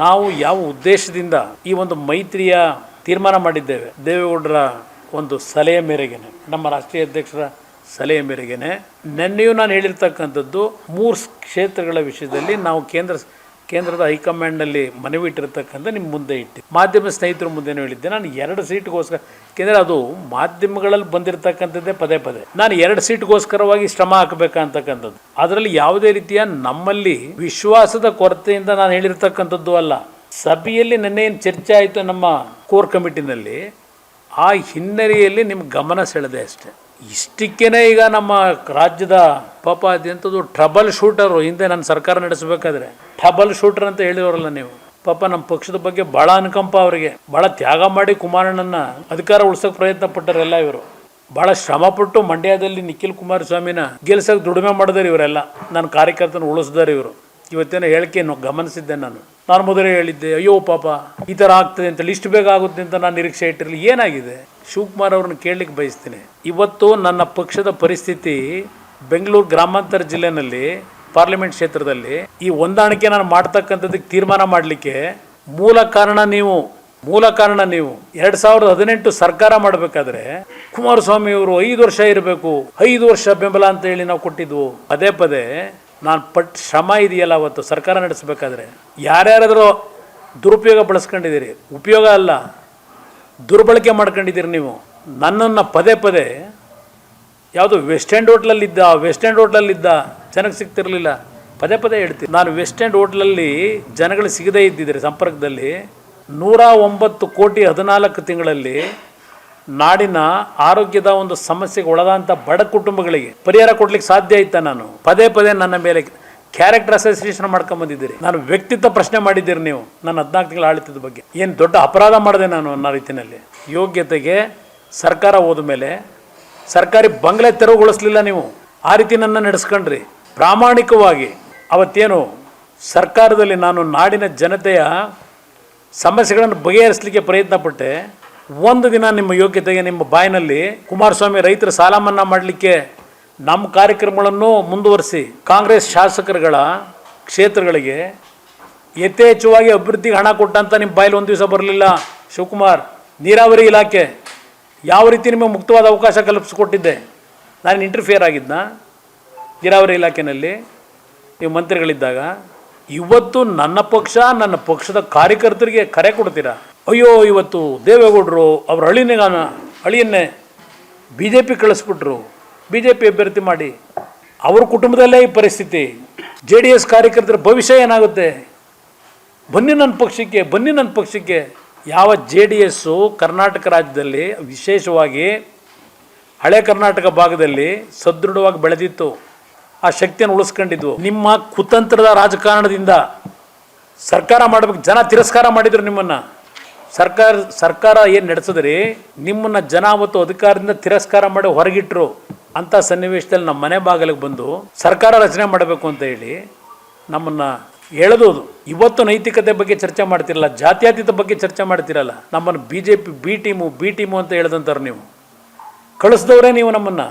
ನಾವು ಯಾವ ಉದ್ದೇಶದಿಂದ ಈ ಒಂದು ಮೈತ್ರಿಯ ತೀರ್ಮಾನ ಮಾಡಿದ್ದೇವೆ, ದೇವೇಗೌಡರ ಒಂದು ಸಲಹೆ ಮೇರೆಗೆ, ನಮ್ಮ ರಾಷ್ಟ್ರೀಯ ಅಧ್ಯಕ್ಷರ ಸಲಹೆ ಮೇರೆಗೆ ನೆನ್ನೆಯೂ ನಾನು ಹೇಳಿರ್ತಕ್ಕಂಥದ್ದು 3 ಕ್ಷೇತ್ರಗಳ ವಿಷಯದಲ್ಲಿ ನಾವು ಕೇಂದ್ರದ ಹೈಕಮಾಂಡ್ನಲ್ಲಿ ಮನವಿ ಇಟ್ಟಿರ್ತಕ್ಕಂಥ ನಿಮ್ಮ ಮುಂದೆ ಇಟ್ಟು ಮಾಧ್ಯಮ ಸ್ನೇಹಿತರ ಮುಂದೆನೂ ಹೇಳಿದ್ದೆ. ನಾನು 2 ಸೀಟ್ಗೋಸ್ಕರ, ಯಾಕೆಂದರೆ ಅದು ಮಾಧ್ಯಮಗಳಲ್ಲಿ ಬಂದಿರತಕ್ಕಂಥದ್ದೇ ಪದೇ ನಾನು 2 ಸೀಟ್ಗೋಸ್ಕರವಾಗಿ ಶ್ರಮ ಹಾಕಬೇಕಂತಕ್ಕಂಥದ್ದು. ಅದರಲ್ಲಿ ಯಾವುದೇ ರೀತಿಯ ನಮ್ಮಲ್ಲಿ ವಿಶ್ವಾಸದ ಕೊರತೆಯಿಂದ ನಾನು ಹೇಳಿರ್ತಕ್ಕಂಥದ್ದು ಅಲ್ಲ. ಸಭೆಯಲ್ಲಿ ನಿನ್ನೆ ಏನು ಚರ್ಚೆ ಆಯಿತು ನಮ್ಮ ಕೋರ್ ಕಮಿಟಿನಲ್ಲಿ, ಆ ಹಿನ್ನೆಲೆಯಲ್ಲಿ ನಿಮ್ಮ ಗಮನ ಸೆಳೆದೆ ಅಷ್ಟೇ. ಇಷ್ಟಕ್ಕೇನೆ ಈಗ ನಮ್ಮ ರಾಜ್ಯದ ಪಾಪ ಅದೆಂಥದ್ದು ಟ್ರಬಲ್ ಶೂಟರು, ಹಿಂದೆ ನನ್ನ ಸರ್ಕಾರ ನಡೆಸಬೇಕಾದ್ರೆ ಟ್ರಬಲ್ ಶೂಟರ್ ಅಂತ ಹೇಳಿದವರಲ್ಲ ನೀವು. ಪಾಪ ನಮ್ಮ ಪಕ್ಷದ ಬಗ್ಗೆ ಭಾಳ ಅನುಕಂಪ, ಅವರಿಗೆ ಭಾಳ ತ್ಯಾಗ ಮಾಡಿ ಕುಮಾರಣ್ಣನ ಅಧಿಕಾರ ಉಳಿಸೋಕೆ ಪ್ರಯತ್ನ ಪಟ್ಟರೆಲ್ಲ ಇವರು. ಭಾಳ ಶ್ರಮಪಟ್ಟು ಮಂಡ್ಯದಲ್ಲಿ ನಿಖಿಲ್ ಕುಮಾರಸ್ವಾಮಿನ ಗೆಲ್ಸೋಕೆ ದುಡಿಮೆ ಮಾಡಿದಾರೆ ಇವರೆಲ್ಲ. ನನ್ನ ಕಾರ್ಯಕರ್ತನ ಉಳಿಸಿದಾರೆ ಇವರು. ಇವತ್ತೇನೋ ಹೇಳಿಕೆಯನ್ನು ಗಮನಿಸಿದ್ದೆ ನಾನು ಮೊದಲೇ ಹೇಳಿದ್ದೆ, ಅಯ್ಯೋ ಪಾಪ ಈ ಥರ ಆಗ್ತದೆ ಅಂತ, ಇಷ್ಟು ಬೇಗ ಆಗುತ್ತೆ ಅಂತ ನಾನು ನಿರೀಕ್ಷೆ ಇಟ್ಟಿರಲಿ. ಏನಾಗಿದೆ ಶಿವಕುಮಾರ್ ಅವ್ರನ್ನ ಕೇಳಲಿಕ್ಕೆ ಬಯಸ್ತೀನಿ. ಇವತ್ತು ನನ್ನ ಪಕ್ಷದ ಪರಿಸ್ಥಿತಿ ಬೆಂಗಳೂರು ಗ್ರಾಮಾಂತರ ಜಿಲ್ಲೆನಲ್ಲಿ ಪಾರ್ಲಿಮೆಂಟ್ ಕ್ಷೇತ್ರದಲ್ಲಿ ಈ ಹೊಂದಾಣಿಕೆ ನಾನು ಮಾಡ್ತಕ್ಕಂಥದ್ದಕ್ಕೆ ತೀರ್ಮಾನ ಮಾಡಲಿಕ್ಕೆ ಮೂಲ ಕಾರಣ ನೀವು 2018 ಸರ್ಕಾರ ಮಾಡಬೇಕಾದ್ರೆ ಕುಮಾರಸ್ವಾಮಿ ಅವರು 5 ವರ್ಷ ಇರಬೇಕು, 5 ವರ್ಷ ಬೆಂಬಲ ಅಂತ ಹೇಳಿ ನಾವು ಕೊಟ್ಟಿದ್ವು. ಪದೇ ನಾನು ಪಟ್ಟು ಶ್ರಮ ಇದೆಯಲ್ಲ ಅವತ್ತು ಸರ್ಕಾರ ನಡೆಸಬೇಕಾದ್ರೆ ಯಾರ್ಯಾರಾದರೂ ದುರುಪಯೋಗ ಬಳಸ್ಕೊಂಡಿದ್ದೀರಿ, ಉಪಯೋಗ ಅಲ್ಲ ದುರ್ಬಳಕೆ ಮಾಡ್ಕೊಂಡಿದ್ದೀರಿ ನೀವು. ನನ್ನನ್ನು ಪದೇ ಯಾವುದೋ ವೆಸ್ಟ್ ಎಂಡ್ ಹೋಟ್ಲಲ್ಲಿದ್ದ ಜನಕ್ಕೆ ಸಿಗ್ತಿರಲಿಲ್ಲ, ಪದೇ ಹೇಳ್ತೀನಿ. ನಾನು ವೆಸ್ಟ್ ಎಂಡ್ ಹೋಟ್ಲಲ್ಲಿ ಜನಗಳು ಸಿಗದೇ ಇದ್ದಿದ್ದರೆ ಸಂಪರ್ಕದಲ್ಲಿ 109 ಕೋಟಿ 14 ತಿಂಗಳಲ್ಲಿ ನಾಡಿನ ಆರೋಗ್ಯದ ಒಂದು ಸಮಸ್ಯೆಗೆ ಒಳಗಾದಂಥ ಬಡ ಕುಟುಂಬಗಳಿಗೆ ಪರಿಹಾರ ಕೊಡ್ಲಿಕ್ಕೆ ಸಾಧ್ಯ ಆಯ್ತಾ? ನಾನು ಪದೇ ನನ್ನ ಮೇಲೆ ಕ್ಯಾರೆಕ್ಟರ್ ಅಸೋಸಿಯೇಷನ್ ಮಾಡ್ಕೊಂಬಂದಿದ್ದೀರಿ. ನಾನು ವ್ಯಕ್ತಿತ್ವ ಪ್ರಶ್ನೆ ಮಾಡಿದ್ದೀರಿ ನೀವು ನನ್ನ 14 ತಿಂಗಳ ಆಡಳಿತದ ಬಗ್ಗೆ. ಏನು ದೊಡ್ಡ ಅಪರಾಧ ಮಾಡಿದೆ ನಾನು ಅನ್ನೋ ರೀತಿಯಲ್ಲಿ? ಯೋಗ್ಯತೆಗೆ ಸರ್ಕಾರ ಹೋದ ಮೇಲೆ ಸರ್ಕಾರಿ ಬಂಗ್ಲೆ ತೆರವುಗೊಳಿಸಲಿಲ್ಲ ನೀವು. ಆ ರೀತಿ ನನ್ನ ನಡೆಸ್ಕೊಂಡ್ರಿ ಪ್ರಾಮಾಣಿಕವಾಗಿ. ಅವತ್ತೇನು ಸರ್ಕಾರದಲ್ಲಿ ನಾನು ನಾಡಿನ ಜನತೆಯ ಸಮಸ್ಯೆಗಳನ್ನು ಬಗೆಹರಿಸಲಿಕ್ಕೆ ಪ್ರಯತ್ನ ಪಟ್ಟೆ. ಒಂದು ದಿನ ನಿಮ್ಮ ಯೋಗ್ಯತೆಗೆ ನಿಮ್ಮ ಬಾಯಿನಲ್ಲಿ ಕುಮಾರಸ್ವಾಮಿ ರೈತರ ಸಾಲ ಮನ್ನಾ ಮಾಡಲಿಕ್ಕೆ ನಮ್ಮ ಕಾರ್ಯಕ್ರಮಗಳನ್ನು ಮುಂದುವರಿಸಿ ಕಾಂಗ್ರೆಸ್ ಶಾಸಕರುಗಳ ಕ್ಷೇತ್ರಗಳಿಗೆ ಯಥೇಚ್ಛವಾಗಿ ಅಭಿವೃದ್ಧಿಗೆ ಹಣ ಕೊಟ್ಟಂತ ನಿಮ್ಮ ಬಾಯಲ್ಲಿ ಒಂದು ದಿವಸ ಬರಲಿಲ್ಲ. ಶಿವಕುಮಾರ್, ನೀರಾವರಿ ಇಲಾಖೆ ಯಾವ ರೀತಿ ನಿಮಗೆ ಮುಕ್ತವಾದ ಅವಕಾಶ ಕಲ್ಪಿಸಿಕೊಟ್ಟಿದ್ದೆ? ನಾನು ಇಂಟರ್ಫಿಯರ್ ಆಗಿದ್ನ ನೀರಾವರಿ ಇಲಾಖೆಯಲ್ಲಿ ನೀವು ಮಂತ್ರಿಗಳಿದ್ದಾಗ? ಇವತ್ತು ನನ್ನ ಪಕ್ಷದ ಕಾರ್ಯಕರ್ತರಿಗೆ ಕರೆ ಕೊಡ್ತೀರಾ? ಅಯ್ಯೋ ಇವತ್ತು ದೇವೇಗೌಡರು ಅವ್ರ ಅಳಿಯನ್ನೇ BJP ಕಳಿಸ್ಬಿಟ್ರು, BJP ಅಭ್ಯರ್ಥಿ ಮಾಡಿ. ಅವ್ರ ಕುಟುಂಬದಲ್ಲೇ ಈ ಪರಿಸ್ಥಿತಿ. JDS ಕಾರ್ಯಕರ್ತರ ಭವಿಷ್ಯ ಏನಾಗುತ್ತೆ? ಬನ್ನಿ ನನ್ನ ಪಕ್ಷಕ್ಕೆ. ಯಾವ JDS ಕರ್ನಾಟಕ ರಾಜ್ಯದಲ್ಲಿ ವಿಶೇಷವಾಗಿ ಹಳೆ ಕರ್ನಾಟಕ ಭಾಗದಲ್ಲಿ ಸದೃಢವಾಗಿ ಬೆಳೆದಿತ್ತು, ಆ ಶಕ್ತಿಯನ್ನು ಉಳಿಸ್ಕೊಂಡಿದ್ವು. ನಿಮ್ಮ ಕುತಂತ್ರದ ರಾಜಕಾರಣದಿಂದ ಸರ್ಕಾರ ಮಾಡಬೇಕು, ಜನ ತಿರಸ್ಕಾರ ಮಾಡಿದರು ನಿಮ್ಮನ್ನು. ಸರ್ಕಾರ ಏನು ನಡೆಸಿದ್ರಿ, ನಿಮ್ಮನ್ನು ಜನ ಅವತ್ತು ಅಧಿಕಾರದಿಂದ ತಿರಸ್ಕಾರ ಮಾಡಿ ಹೊರಗಿಟ್ರು. ಅಂಥ ಸನ್ನಿವೇಶದಲ್ಲಿ ನಮ್ಮ ಮನೆ ಬಾಗಿಲಿಗೆ ಬಂದು ಸರ್ಕಾರ ರಚನೆ ಮಾಡಬೇಕು ಅಂತ ಹೇಳಿ ನಮ್ಮನ್ನು ಎಳೆದೋದು. ಇವತ್ತು ನೈತಿಕತೆ ಬಗ್ಗೆ ಚರ್ಚೆ ಮಾಡ್ತಿರಲ್ಲ, ಜಾತ್ಯತೀತ ಬಗ್ಗೆ ಚರ್ಚೆ ಮಾಡ್ತಿರಲ್ಲ. ನಮ್ಮನ್ನು BJP ಬಿ ಟೀಮು ಅಂತ ಹೇಳ್ದಂತಾರೆ ನೀವು. ಕಳಿಸ್ದವ್ರೆ ನೀವು ನಮ್ಮನ್ನು.